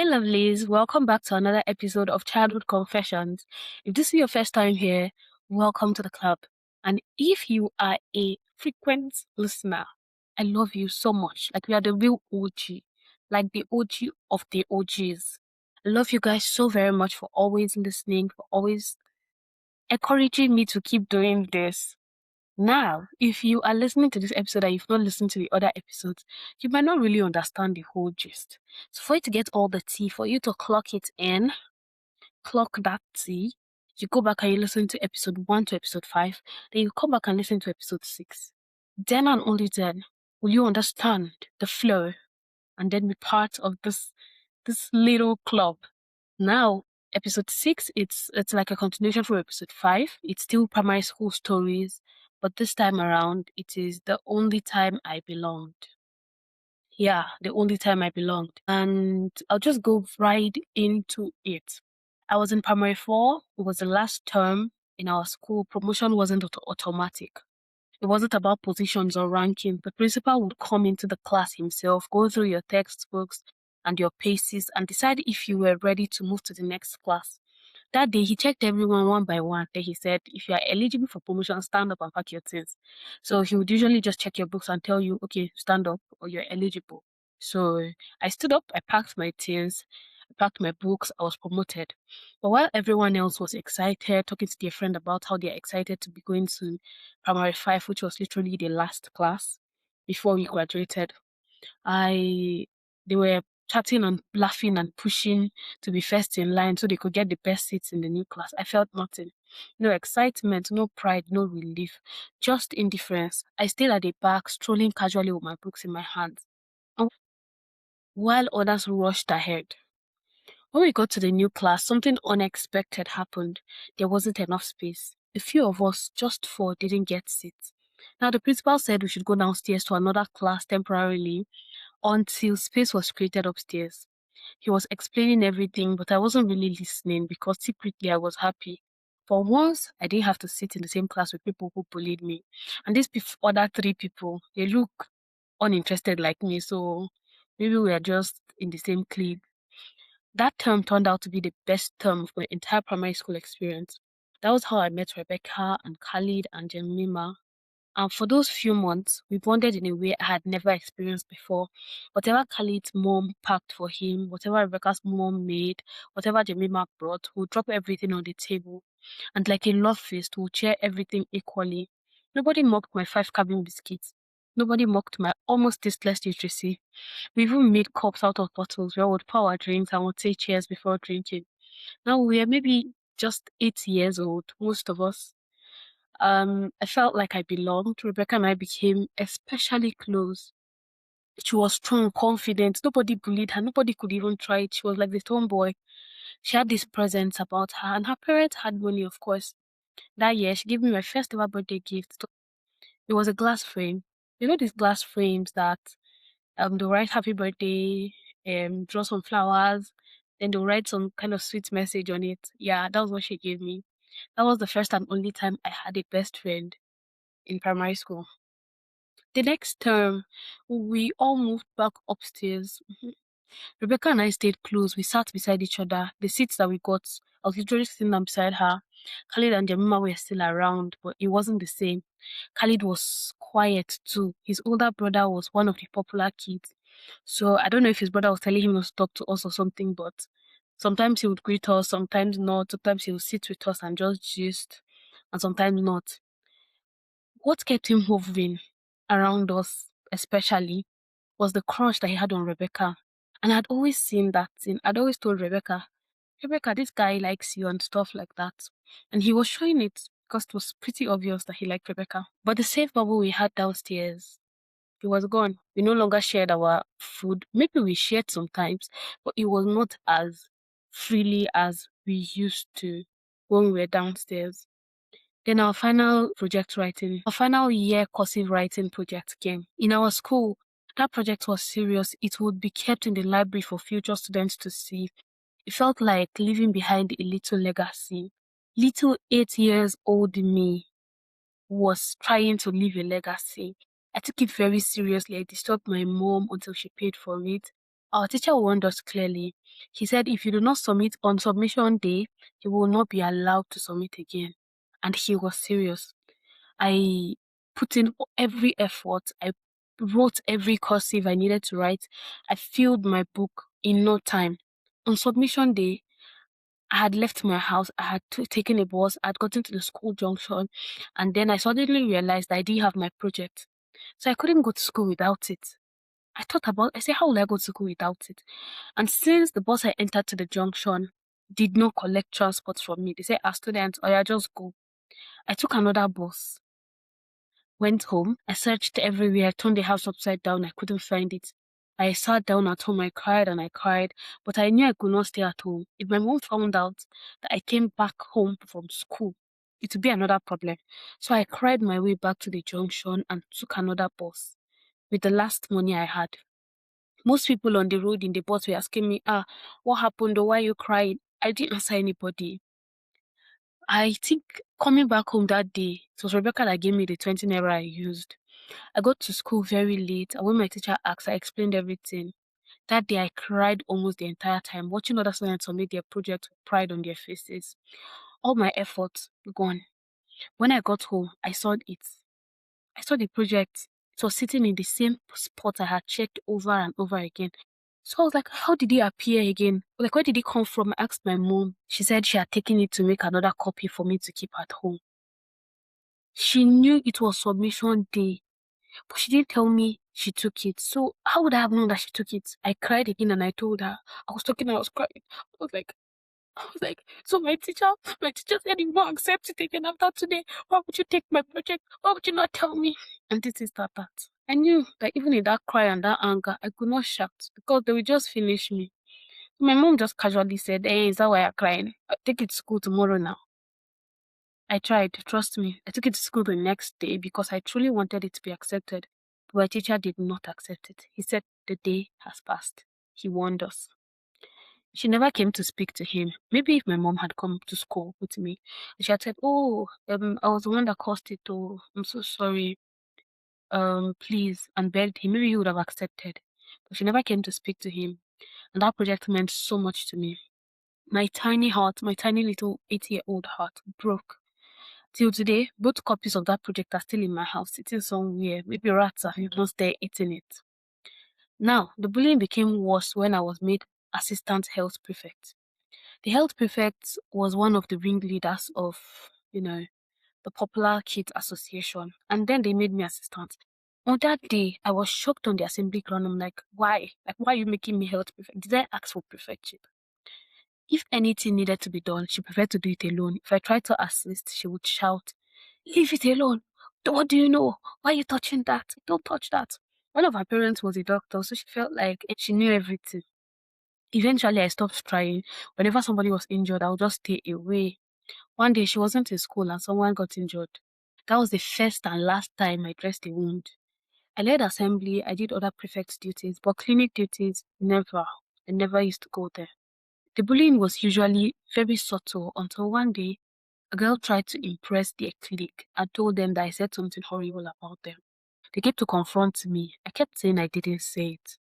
Hi, lovelies. Welcome back to another episode of Childhood Confessions. If this is your first time here, welcome to the club. And if you are a frequent listener, I love you so much. Like, we are the real OG, like the OG of the OGs. I love you guys so very much for always listening, for always encouraging me to keep doing this. Now, if you are listening to this episode and you've not listened to the other episodes, you might not really understand the whole gist. So for you to get all the tea, for you to clock it in, clock that tea, you go back and you listen to episode 1 to episode 5, then you come back and listen to episode 6. Then and only then will you understand the flow and then be part of this little club. Now, episode 6, it's like a continuation from episode 5. It's still primary school stories, but this time around, it is the only time I belonged. Yeah, the only time I belonged. And I'll just go right into it. I was in primary 4. It was the last term in our school. Promotion wasn't automatic. It wasn't about positions or rankings. The principal would come into the class himself, go through your textbooks and your paces, and decide if you were ready to move to the next class. That day, he checked everyone one by one. Then he said, if you are eligible for promotion, stand up and pack your things. So he would usually just check your books and tell you, okay, stand up or you're eligible. So I stood up, I packed my things, I packed my books, I was promoted. But while everyone else was excited, talking to their friend about how they're excited to be going to primary 5, which was literally the last class before we graduated, they were chatting and laughing and pushing to be first in line so they could get the best seats in the new class. I felt nothing. No excitement, no pride, no relief, just indifference. I stayed at the back, strolling casually with my books in my hands. And while others rushed ahead. When we got to the new class, something unexpected happened. There wasn't enough space. A few of us, just 4, didn't get seats. Now, the principal said we should go downstairs to another class temporarily until space was created upstairs. He was explaining everything, but I wasn't really listening because secretly I was happy. For once, I didn't have to sit in the same class with people who bullied me. And these other 3 people, they look uninterested like me, so maybe we are just in the same clique. That term turned out to be the best term of my entire primary school experience. That was how I met Rebecca and Khalid and Jemima. And for those few months, we bonded in a way I had never experienced before. Whatever Khalid's mom packed for him, whatever Rebecca's mom made, whatever Jemima brought, we'll drop everything on the table. And like a love feast, we'll share everything equally. Nobody mocked my 5 cabin biscuits. Nobody mocked my almost tasteless literacy. We even made cups out of bottles where we would pour our drinks and would say cheers before drinking. Now we are maybe just 8 years old, most of us. I felt like I belonged. Rebecca and I became especially close. She was strong, confident. Nobody bullied her. Nobody could even try it. She was like the tomboy. She had this presence about her, and her parents had money, of course. That year, she gave me my first ever birthday gift. It was a glass frame. You know these glass frames that they'll write happy birthday, draw some flowers, then they'll write some kind of sweet message on it. Yeah, that was what she gave me. That was the first and only time I had a best friend in primary school. The next term, we all moved back upstairs. Rebecca and I stayed close. We sat beside each other. The seats that we got, I was literally sitting down beside her. Khalid and Jemima were still around, but it wasn't the same. Khalid was quiet too. His older brother was one of the popular kids. So I don't know if his brother was telling him not to talk to us or something, but sometimes he would greet us, sometimes not. Sometimes he would sit with us and just gist, and sometimes not. What kept him hovering around us, especially, was the crush that he had on Rebecca. And I'd always seen that thing. I'd always told Rebecca, Rebecca, this guy likes you and stuff like that. And he was showing it because it was pretty obvious that he liked Rebecca. But the safe bubble we had downstairs, it was gone. We no longer shared our food. Maybe we shared sometimes, but it was not as freely as we used to when we were downstairs. Then our final year cursive writing project came. In our school, that project was serious. It would be kept in the library for future students to see. It felt like leaving behind a little legacy. Little 8 years old me was trying to leave a legacy. I took it very seriously. I disturbed my mom until she paid for it. Our teacher warned us clearly. He said if you do not submit on submission day, you will not be allowed to submit again. And he was serious. I put in every effort. I wrote every cursive I needed to write. I filled my book in no time. On submission day, I had left my house. I had taken a bus. I had gotten to the school junction. And then I suddenly realized I didn't have my project. So I couldn't go to school without it. I said, how will I go to school without it? And since the bus I entered to the junction did not collect transport from me, they said, as students, or yeah, just go. I took another bus, went home. I searched everywhere. I turned the house upside down. I couldn't find it. I sat down at home. I cried and I cried, but I knew I could not stay at home. If my mom found out that I came back home from school, it would be another problem. So I cried my way back to the junction and took another bus with the last money I had. Most people on the road in the bus were asking me, what happened or why are you crying? I didn't answer anybody. I think coming back home that day, it was Rebecca that gave me the 20 naira I used. I got to school very late, and when my teacher asked, I explained everything. That day I cried almost the entire time, watching other students submit their project with pride on their faces. All my efforts gone. When I got home, I saw it. I saw the project. It was sitting in the same spot I had checked over and over again. So I was like, how did it appear again? Like, where did it come from? I asked my mom. She said she had taken it to make another copy for me to keep at home. She knew it was submission day, but she didn't tell me she took it. So how would I have known that she took it? I cried again and I told her. I was talking and I was crying. I was like, so my teacher said you won't accept it again after today. Why would you take my project? Why would you not tell me? And this is that. I knew that even in that cry and that anger, I could not shout because they would just finish me. My mom just casually said, hey, is that why you're crying? I'll take it to school tomorrow now. I tried, trust me. I took it to school the next day because I truly wanted it to be accepted. But my teacher did not accept it. He said the day has passed. He warned us. She never came to speak to him. Maybe if my mom had come to school with me, she had said, oh, I was the one that caused it. Oh, I'm so sorry. Please, and begged him. Maybe he would have accepted. But she never came to speak to him. And that project meant so much to me. My tiny heart, my tiny little 8-year-old heart broke. Till today, both copies of that project are still in my house, sitting somewhere. Maybe rats are just there eating it. Now, the bullying became worse when I was made assistant health prefect. The health prefect was one of the ringleaders of, the Popular Kids Association. And then they made me assistant. On that day, I was shocked on the assembly ground. I'm like, why? Like, why are you making me health prefect? Did I ask for prefectship? If anything needed to be done, she preferred to do it alone. If I tried to assist, she would shout, leave it alone. What do you know? Why are you touching that? Don't touch that. One of her parents was a doctor, so she felt like she knew everything. Eventually, I stopped trying. Whenever somebody was injured, I would just stay away. One day, she wasn't in school and someone got injured. That was the first and last time I dressed a wound. I led assembly, I did other prefect duties, but clinic duties, never. I never used to go there. The bullying was usually very subtle until one day, a girl tried to impress their clique and told them that I said something horrible about them. They came to confront me. I kept saying I didn't say it,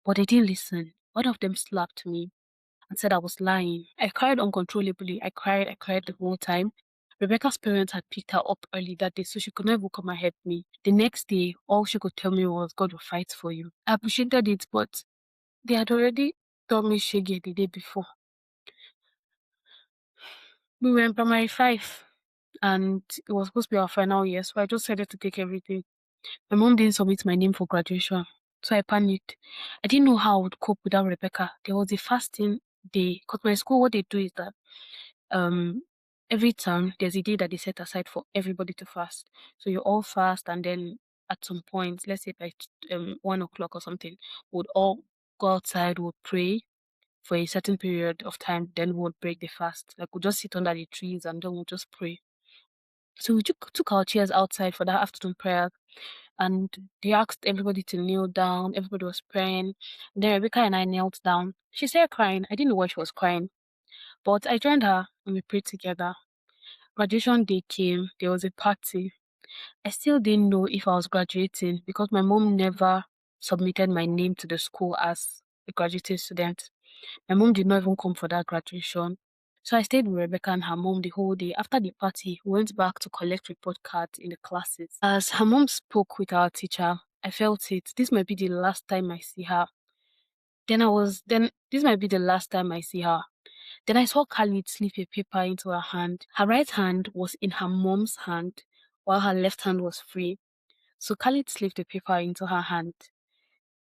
but they didn't listen. One of them slapped me and said I was lying. I cried uncontrollably. I cried the whole time. Rebecca's parents had picked her up early that day, so she could not even come and help me. The next day, all she could tell me was, God will fight for you. I appreciated it, but they had already told me Shege the day before. We were in primary 5 and it was supposed to be our final year, so I just decided to take everything. My mom didn't submit my name for graduation, so I panicked. I didn't know how I would cope without Rebecca. There was a fasting day, because my school, what they do is that every term there's a day that they set aside for everybody to fast. So you all fast, and then at some point, let's say by 1 o'clock or something, we'd all go outside, we'll pray for a certain period of time, then we'll break the fast. Like we'll just sit under the trees and then we'll just pray. So we took our chairs outside for that afternoon prayer, and they asked everybody to kneel down. Everybody was praying. Then Rebecca and I knelt down. She started crying. I didn't know why she was crying, but I joined her and we prayed together. Graduation day came. There was a party. I still didn't know if I was graduating because my mom never submitted my name to the school as a graduating student. My mom did not even come for that graduation. So I stayed with Rebecca and her mom the whole day. After the party, we went back to collect report cards in the classes. As her mom spoke with our teacher, I felt it. This might be the last time I see her. Then this might be the last time I see her. Then I saw Khalid slip a paper into her hand. Her right hand was in her mom's hand, while her left hand was free. So Khalid slipped the paper into her hand.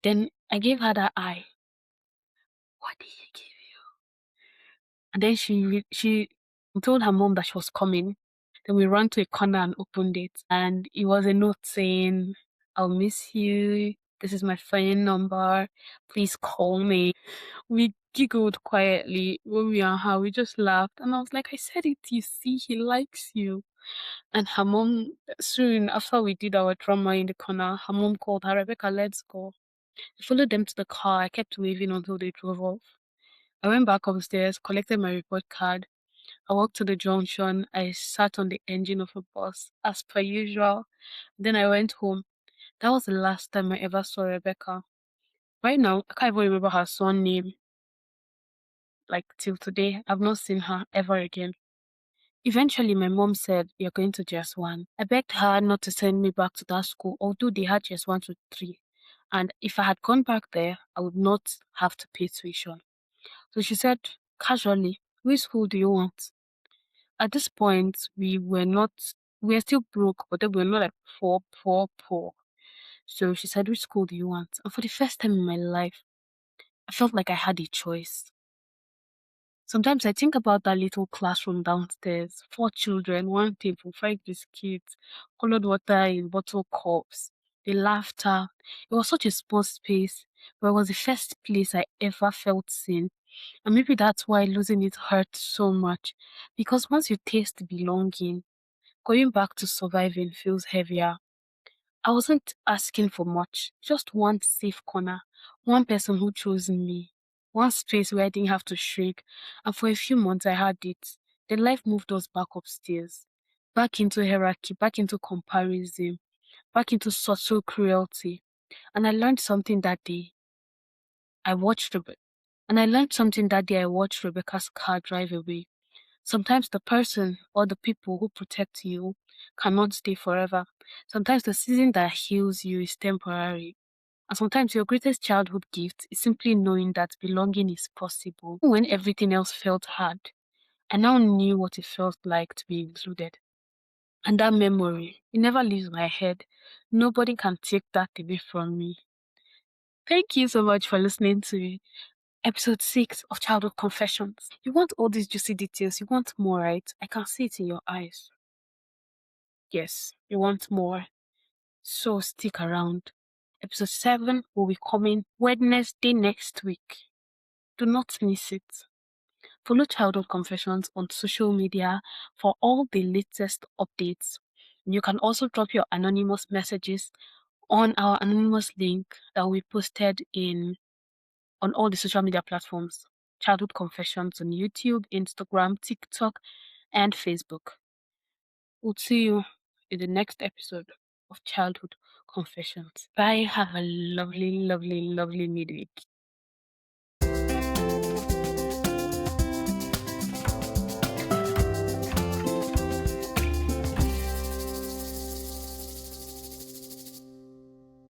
Then I gave her that eye. What did she give you? And then she told her mom that she was coming. Then we ran to a corner and opened it. And it was a note saying, I'll miss you. This is my phone number. Please call me. We giggled quietly when we and her. We just laughed. And I was like, I said it, you see, he likes you. And her mom, soon after we did our drama in the corner, her mom called her, Rebecca, let's go. I followed them to the car. I kept waving until they drove off. I went back upstairs, collected my report card. I walked to the junction. I sat on the engine of a bus, as per usual. Then I went home. That was the last time I ever saw Rebecca. Right now, I can't even remember her son name. Like, till today, I've not seen her ever again. Eventually, my mom said, you're going to just one. I begged her not to send me back to that school, although they had just 1 to 3. And if I had gone back there, I would not have to pay tuition. So she said, casually, which school do you want? At this point, we were still broke, but then we were not like poor, poor, poor. So she said, which school do you want? And for the first time in my life, I felt like I had a choice. Sometimes I think about that little classroom downstairs. 4 children, one table, 5 biscuits, colored water in bottle cups, the laughter. It was such a small space, but it was the first place I ever felt seen. And maybe that's why losing it hurt so much. Because once you taste belonging, going back to surviving feels heavier. I wasn't asking for much, just one safe corner, one person who chose me, one space where I didn't have to shrink. And for a few months, I had it. Then life moved us back upstairs, back into hierarchy, back into comparison, back into subtle cruelty. And I learned something that day. I watched Rebe- and I learned something that day. I watched Rebecca's car drive away. Sometimes the person or the people who protect you cannot stay forever. Sometimes the season that heals you is temporary. And sometimes your greatest childhood gift is simply knowing that belonging is possible. When everything else felt hard, I now knew what it felt like to be included. And that memory, it never leaves my head. Nobody can take that away from me. Thank you so much for listening to episode 6 of Childhood Confessions. You want all these juicy details, you want more, right? I can see it in your eyes. Yes, you want more. So stick around. Episode 7 will be coming Wednesday next week. Do not miss it. Follow Childhood Confessions on social media for all the latest updates. You can also drop your anonymous messages on our anonymous link that will be posted on all the social media platforms. Childhood Confessions on YouTube, Instagram, TikTok, and Facebook. We'll see you in the next episode of Childhood Confessions. Bye. Have a lovely, lovely, lovely midweek.